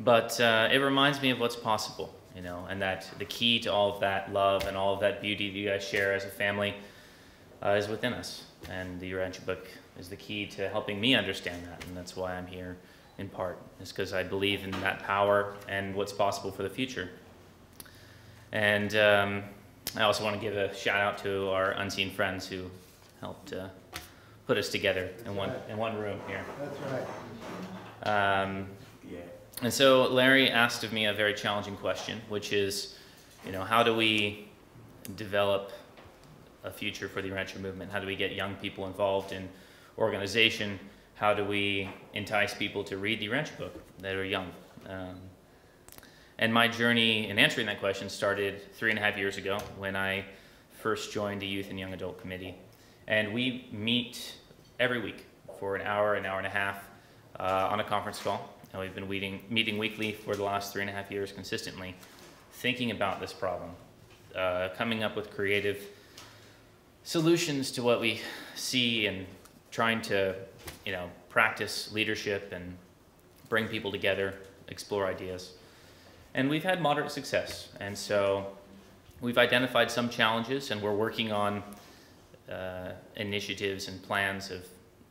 But it reminds me of what's possible, you know, and that the key to all of that love and all of that beauty that you guys share as a family is within us. And the Urantia book is the key to helping me understand that, and that's why I'm here in part. It's because I believe in that power and what's possible for the future. And I also want to give a shout out to our unseen friends who helped put us together in one room here. That's right. And so Larry asked of me a very challenging question, which is, you know, how do we develop a future for the Urantia movement? How do we get young people involved in organization? How do we entice people to read the Urantia book that are young? And my journey in answering that question started 3.5 years ago when I first joined the Youth and Young Adult Committee. And we meet every week for an hour and a half on a conference call. And we've been meeting weekly for the last 3.5 years consistently, thinking about this problem, coming up with creative solutions to what we see, and trying to, you know, practice leadership and bring people together, explore ideas. And we've had moderate success. And so we've identified some challenges, and we're working on initiatives and plans of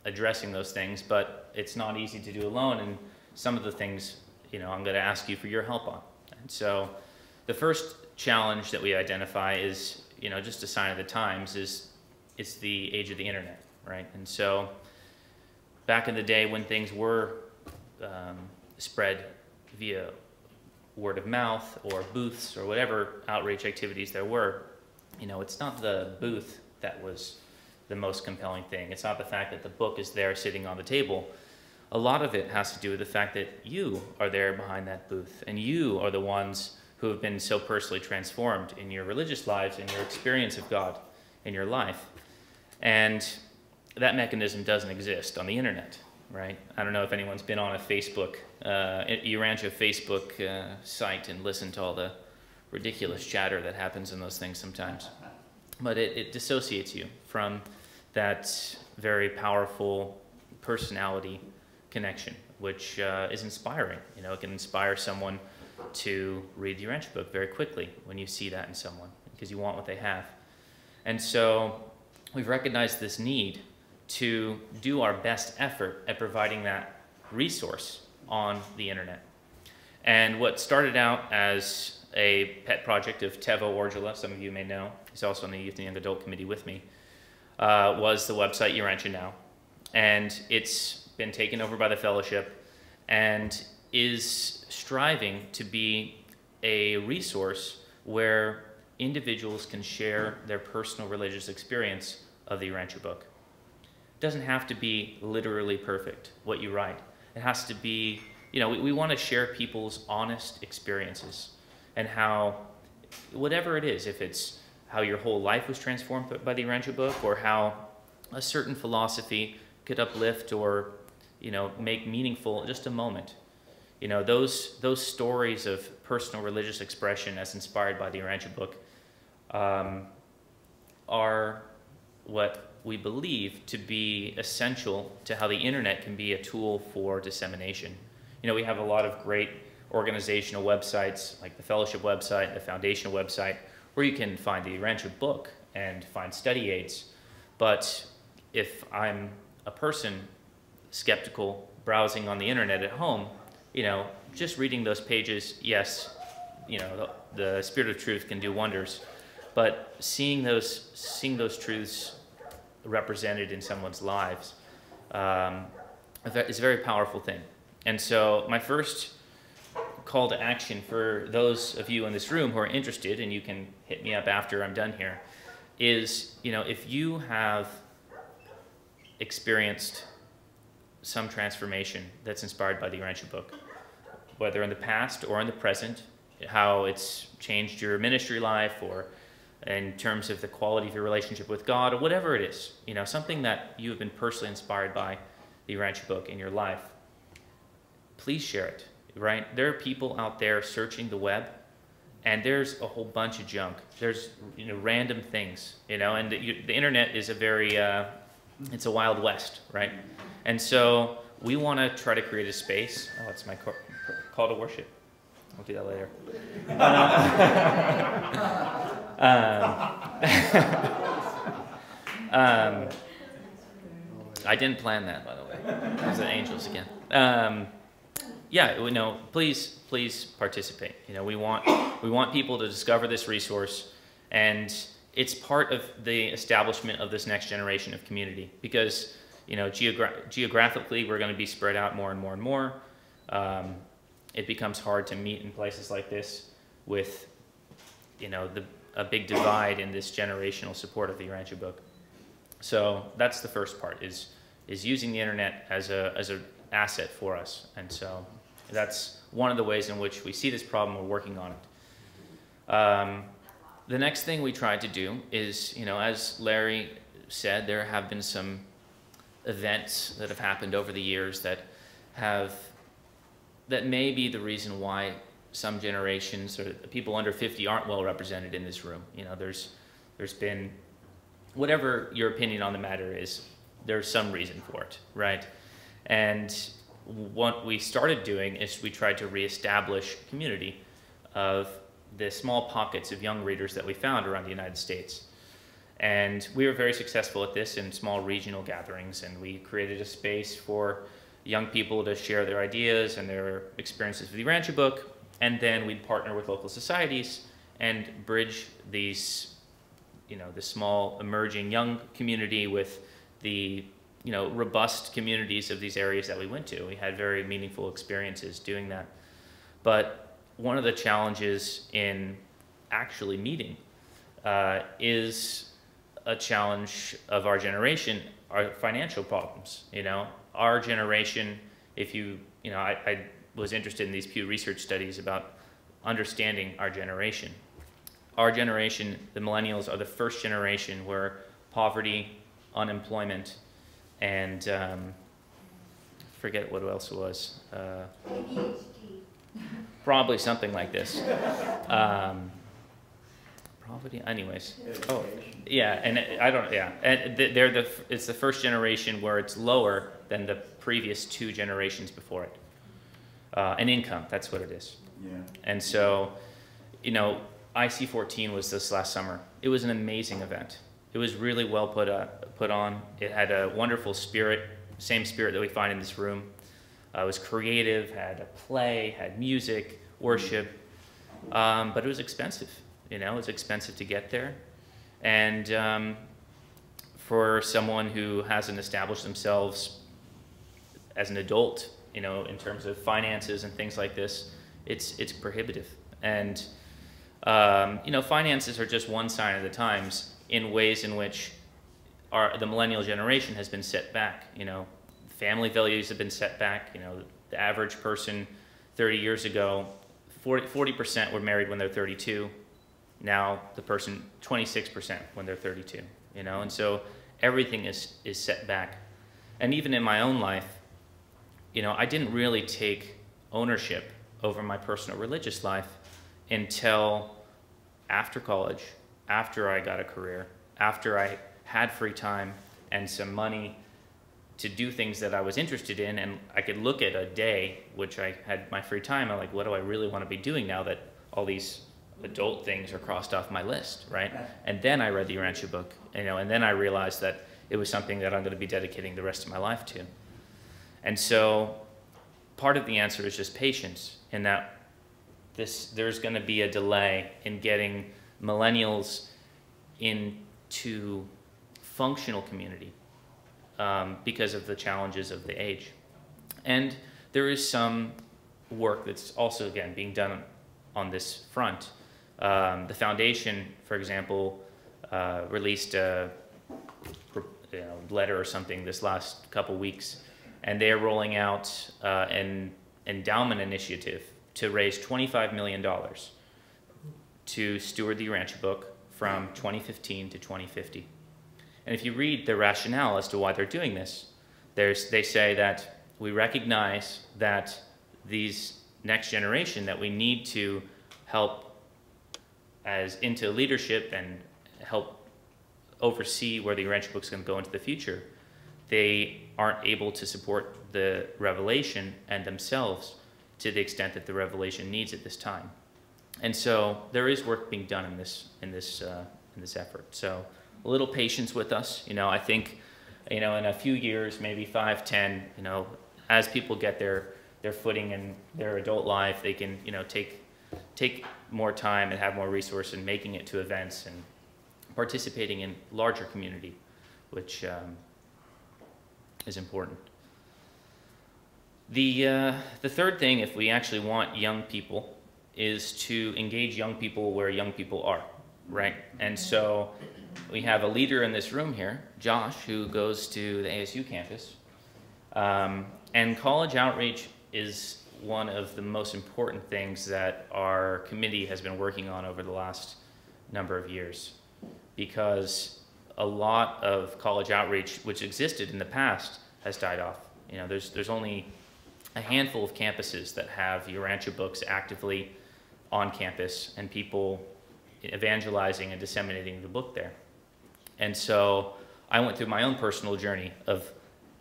addressing those things, but it's not easy to do alone. And some of the things, you know, I'm going to ask you for your help on. And so the first challenge that we identify is, you know, just a sign of the times, is it's the age of the internet, right? And so back in the day when things were spread via word of mouth or booths or whatever outreach activities there were, you know, it's not the booth that was the most compelling thing. It's not the fact that the book is there sitting on the table. A lot of it has to do with the fact that you are there behind that booth, and you are the ones who have been so personally transformed in your religious lives and your experience of God in your life. And that mechanism doesn't exist on the internet, right? I don't know if anyone's been on a Facebook, Urantia Facebook site and listened to all the ridiculous chatter that happens in those things sometimes. But it dissociates you from that very powerful personality connection, which is inspiring. You know, it can inspire someone to read the Urantia book very quickly when you see that in someone, because you want what they have. And so we've recognized this need to do our best effort at providing that resource on the internet. And what started out as a pet project of Teva Orjula, some of you may know, he's also on the Youth and Young Adult Committee with me, was the website Urantia Now. And it's been taken over by the fellowship and is striving to be a resource where individuals can share their personal religious experience of the Urantia book. It doesn't have to be literally perfect, what you write. It has to be, you know, we want to share people's honest experiences and how, whatever it is, if it's how your whole life was transformed by the Urantia book, or how a certain philosophy could uplift or, you know, make meaningful just a moment. You know, those stories of personal religious expression as inspired by the Urantia book are what we believe to be essential to how the internet can be a tool for dissemination. You know, we have a lot of great organizational websites, like the fellowship website, the foundation website, where you can find the Urantia book and find study aids. But if I'm a person skeptical, browsing on the internet at home, you know, just reading those pages, yes, you know, the Spirit of Truth can do wonders, but seeing those truths represented in someone's lives is a very powerful thing. And so my first call to action for those of you in this room who are interested, and you can hit me up after I'm done here, is, you know, if you have experienced some transformation that's inspired by the Urantia book, whether in the past or in the present, how it's changed your ministry life or in terms of the quality of your relationship with God, or whatever it is, you know, something that you have been personally inspired by the Urantia book in your life, please share it, right? There are people out there searching the web, and there's a whole bunch of junk. There's, you know, random things, you know, and the internet is a very, it's a wild west, right? And so we want to try to create a space. Oh, it's my call call to worship. I'll do that later. I didn't plan that, by the way. There's the angels again. Yeah, please participate. We want people to discover this resource, and it's part of the establishment of this next generation of community, because geographically we're going to be spread out more and more and more. It becomes hard to meet in places like this with a big divide in this generational support of the Urantia book. So that's the first part, is using the internet as an asset for us. And so that's one of the ways in which we see this problem. We're working on it. The next thing we tried to do is, as Larry said, there have been some events that have happened over the years that may be the reason why some generations or people under 50 aren't well represented in this room. There's been, whatever your opinion on the matter is, there's some reason for it, right? And what we started doing is we tried to reestablish community of the small pockets of young readers that we found around the United States. And we were very successful at this in small regional gatherings, and we created a space for young people to share their ideas and their experiences with the Urantia book, and then we'd partner with local societies and bridge these, the small emerging young community with the robust communities of these areas that we went to. We had very meaningful experiences doing that. But one of the challenges in actually meeting is a challenge of our generation, our financial problems. Our generation, I was interested in these Pew Research studies about understanding our generation. Our generation, the millennials, are the first generation where poverty, unemployment, and forget what else it was. Probably something like this. Poverty, anyways. Oh, yeah, and it's the first generation where it's lower than the previous two generations before it. And income, that's what it is. Yeah. And so, IC14 was this last summer. It was an amazing event. It was really well put on. It had a wonderful spirit, same spirit that we find in this room. It was creative, had a play, had music, worship, but it was expensive. It was expensive to get there. And for someone who hasn't established themselves as an adult, in terms of finances and things like this, it's prohibitive. And finances are just one sign of the times in ways in which the millennial generation has been set back. Family values have been set back. The average person 30 years ago, 40% were married when they're 32. Now the person 26% when they're 32. And so everything is set back. And even in my own life, I didn't really take ownership over my personal religious life until after college, after I got a career, after I had free time and some money to do things that I was interested in, and I could look at a day, which I had my free time, I'm like, what do I really want to be doing now that all these adult things are crossed off my list, right? And then I read the Urantia book, and then I realized that it was something that I'm going to be dedicating the rest of my life to. And so part of the answer is just patience, in that there's going to be a delay in getting millennials into functional community because of the challenges of the age. And there is some work that's also, again, being done on this front. The foundation, for example, released a letter or something this last couple weeks, and they are rolling out an endowment initiative to raise $25 million to steward the Urantia book from 2015 to 2050. And if you read the rationale as to why they're doing this, they say that we recognize that these next generation that we need to help as into leadership and help oversee where the Urantia book's going to go into the future, they aren't able to support the revelation and themselves to the extent that the revelation needs at this time. And so there is work being done in this effort. So a little patience with us. I think, in a few years, maybe 5, 10, as people get their footing in their adult life, they can, take more time and have more resource in making it to events and participating in larger community, which is important. The third thing, if we actually want young people, is to engage young people where young people are, right? And so we have a leader in this room here, Josh, who goes to the ASU campus. And college outreach is one of the most important things that our committee has been working on over the last number of years, because a lot of college outreach, which existed in the past, has died off. There's only a handful of campuses that have Urantia books actively on campus and people evangelizing and disseminating the book there. And so I went through my own personal journey of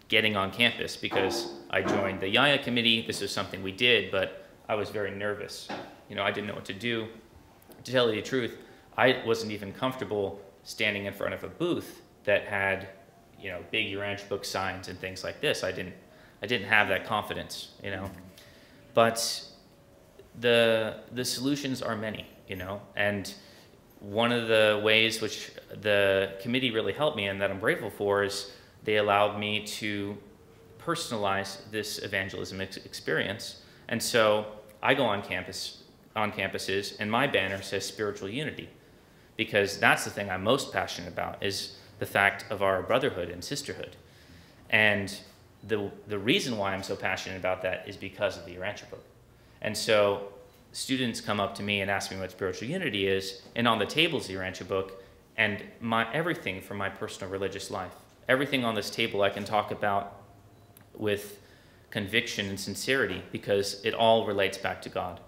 getting on campus because I joined the Yaya committee. This is something we did, but I was very nervous. I didn't know what to do. To tell you the truth, I wasn't even comfortable standing in front of a booth that had, big Urantia book signs and things like this. I didn't have that confidence, But the solutions are many, and one of the ways which the committee really helped me and that I'm grateful for is they allowed me to personalize this evangelism experience. And so I go on campuses, and my banner says spiritual unity, because that's the thing I'm most passionate about, is the fact of our brotherhood and sisterhood. And the reason why I'm so passionate about that is because of the Urantia book. And so students come up to me and ask me what spiritual unity is, and on the table is the Urantia book, and everything from my personal religious life. Everything on this table I can talk about with conviction and sincerity, because it all relates back to God,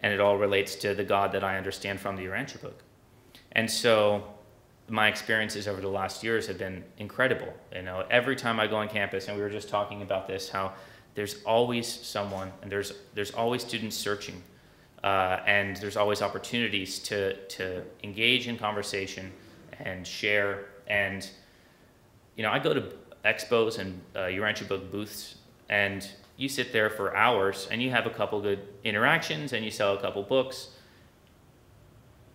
and it all relates to the God that I understand from the Urantia book. And so my experiences over the last years have been incredible. Every time I go on campus, and we were just talking about this, how there's always someone, and there's always students searching, and there's always opportunities to engage in conversation and share. And I go to expos and Urantia book booths, and you sit there for hours, and you have a couple good interactions, and you sell a couple books.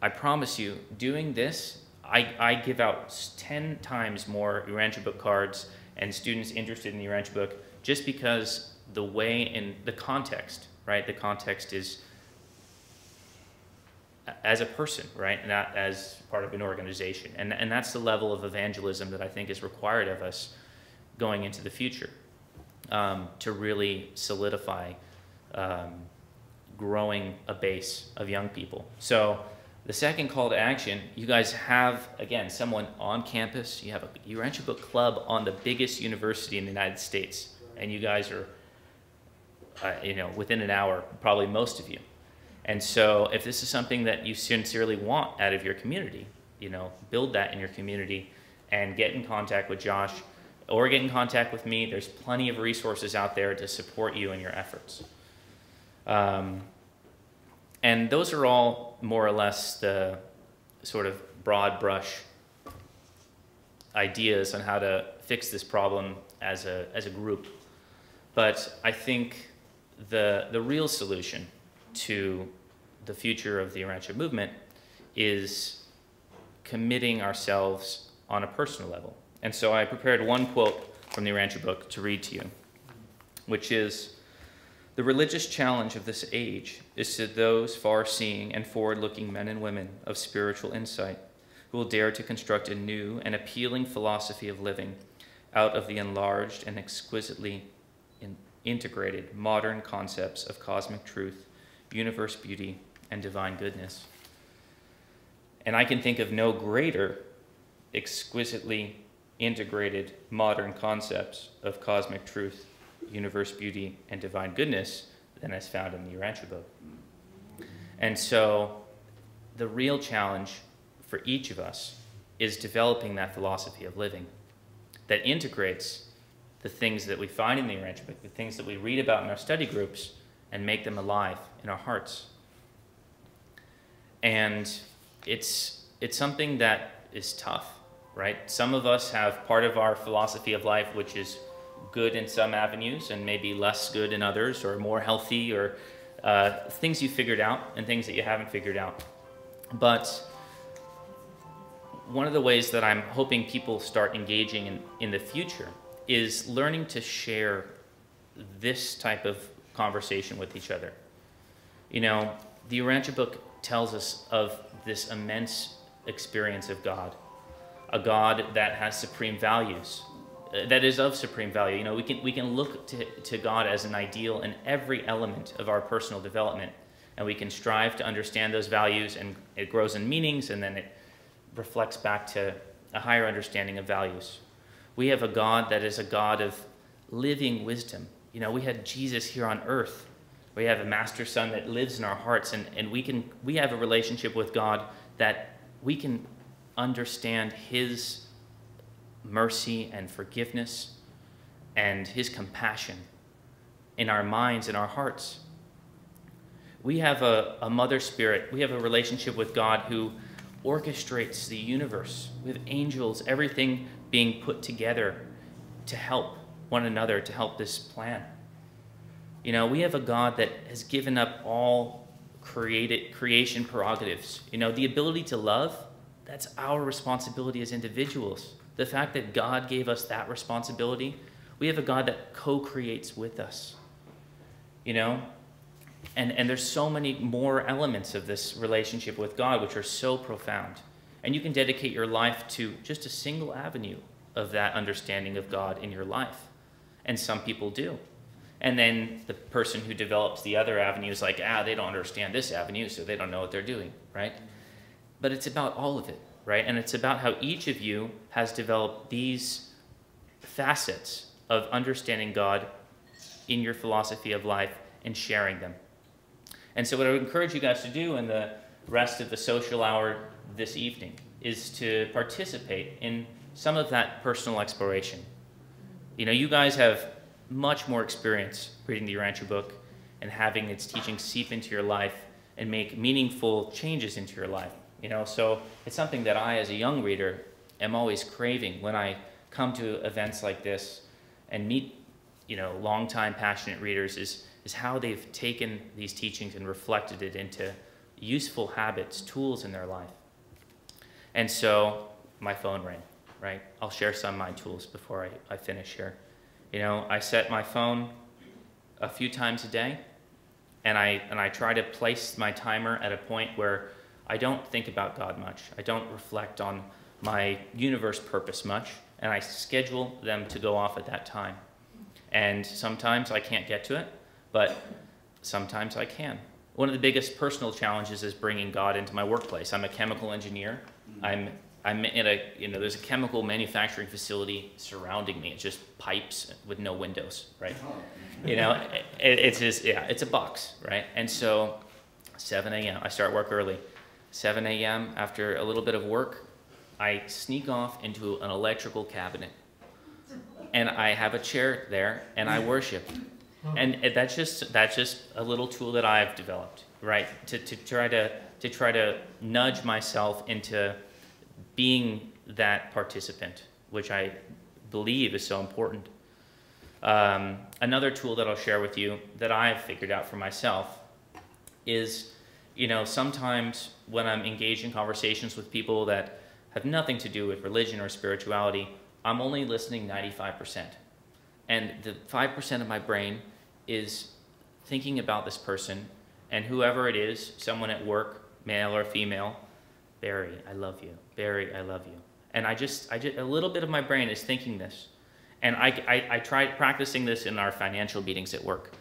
I promise you, doing this, I give out 10 times more Urantia book cards and students interested in the Urantia book, just because the way in the context, right? The context is as a person, right? Not as part of an organization. And that's the level of evangelism that I think is required of us going into the future, to really solidify growing a base of young people. So the second call to action, you guys have, again, someone on campus. You have a Urantia book club on the biggest university in the United States, and you guys are, within an hour, probably most of you. And so if this is something that you sincerely want out of your community, build that in your community and get in contact with Josh or get in contact with me. There's plenty of resources out there to support you in your efforts. And those are all more or less the sort of broad brush ideas on how to fix this problem as a group. But I think the real solution to the future of the Urantia movement is committing ourselves on a personal level. And so I prepared one quote from the Urantia book to read to you, which is, "The religious challenge of this age is to those far-seeing and forward-looking men and women of spiritual insight who will dare to construct a new and appealing philosophy of living out of the enlarged and exquisitely integrated modern concepts of cosmic truth, universe beauty, and divine goodness." And I can think of no greater exquisitely integrated modern concepts of cosmic truth, universe beauty, and divine goodness than is found in the Urantia book. And so the real challenge for each of us is developing that philosophy of living that integrates the things that we find in the Urantia book, the things that we read about in our study groups, and make them alive in our hearts. And it's something that is tough, right? Some of us have part of our philosophy of life which is good in some avenues and maybe less good in others, or more healthy, or things you figured out and things that you haven't figured out. But one of the ways that I'm hoping people start engaging in the future is learning to share this type of conversation with each other. You know, the Urantia book tells us of this immense experience of God, a God that has supreme values, that is of supreme value. You know, we can look to God as an ideal in every element of our personal development, and we can strive to understand those values, and it grows in meanings, and then it reflects back to a higher understanding of values. We have a God that is a God of living wisdom. You know, we had Jesus here on earth. We have a master son that lives in our hearts, and we have a relationship with God that we can understand his mercy and forgiveness and his compassion in our minds and our hearts. We have a mother spirit. We have a relationship with God who orchestrates the universe with angels, everything being put together to help one another, to help this plan. You know, we have a God that has given up all creation prerogatives. You know, the ability to love, that's our responsibility as individuals. The fact that God gave us that responsibility, we have a God that co-creates with us. You know, and there's so many more elements of this relationship with God which are so profound. And you can dedicate your life to just a single avenue of that understanding of God in your life. And some people do. And then the person who develops the other avenue is like, they don't understand this avenue, so they don't know what they're doing, right? But it's about all of it, right? And it's about how each of you has developed these facets of understanding God in your philosophy of life and sharing them. And so what I would encourage you guys to do in the rest of the social hour this evening is to participate in some of that personal exploration. You know, you guys have much more experience reading the Urantia book and having its teachings seep into your life and make meaningful changes into your life. You know, so it's something that I, as a young reader, am always craving when I come to events like this and meet, you know, longtime passionate readers, is how they've taken these teachings and reflected it into useful habits, tools in their life. And so my phone rang, right? I'll share some of my tools before I finish here. You know, I set my phone a few times a day, and I try to place my timer at a point where I don't think about God much. I don't reflect on my universe purpose much, and I schedule them to go off at that time. And sometimes I can't get to it, but sometimes I can. One of the biggest personal challenges is bringing God into my workplace. I'm a chemical engineer. I'm in a, you know, there's a chemical manufacturing facility surrounding me. It's just pipes with no windows, right? You know, it's just, yeah, it's a box, right? And so 7 a.m., I start work early. 7 a.m., after a little bit of work, I sneak off into an electrical cabinet. And I have a chair there, and I worship. And that's just a little tool that I've developed, right? To try to nudge myself into being that participant, which I believe is so important. Another tool that I'll share with you that I've figured out for myself is, you know, sometimes when I'm engaged in conversations with people that have nothing to do with religion or spirituality, I'm only listening 95%. And the 5% of my brain is thinking about this person, and whoever it is, someone at work, male or female, Barry, I love you. Barry, I love you. And I just a little bit of my brain is thinking this. And I tried practicing this in our financial meetings at work.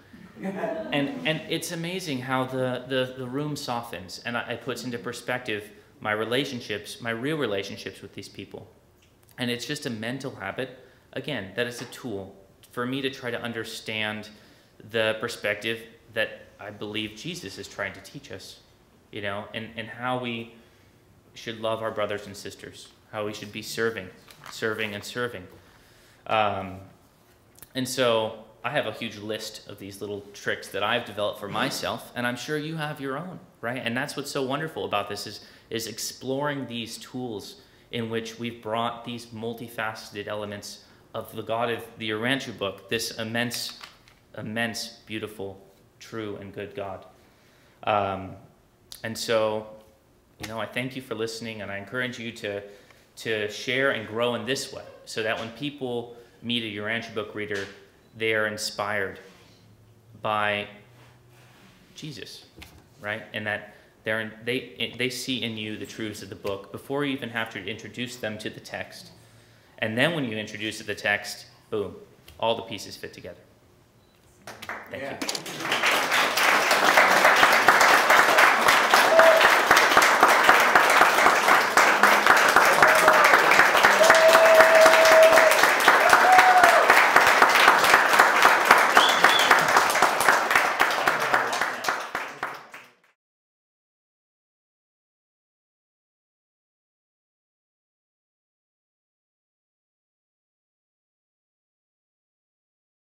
And it's amazing how the room softens, and it puts into perspective my relationships, my real relationships with these people. And it's just a mental habit, again, that is a tool for me to try to understand the perspective that I believe Jesus is trying to teach us, you know, and how we should love our brothers and sisters, how we should be serving. And so I have a huge list of these little tricks that I've developed for myself, and I'm sure you have your own, right? And that's what's so wonderful about this is exploring these tools in which we've brought these multifaceted elements of the God of the Urantia book, this immense, beautiful, true, and good God. And so, I thank you for listening, and I encourage you to share and grow in this way, so that when people meet a Urantia book reader, they are inspired by Jesus, right? And that they see in you the truths of the book before you even have to introduce them to the text. And then when you introduce the text, boom, all the pieces fit together. Thank you.